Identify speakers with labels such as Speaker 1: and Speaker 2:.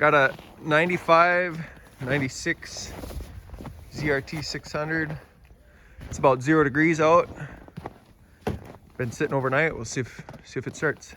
Speaker 1: Got a 95, 96 ZRT 600. It's about 0 degrees out. Been sitting overnight. We'll see if it starts.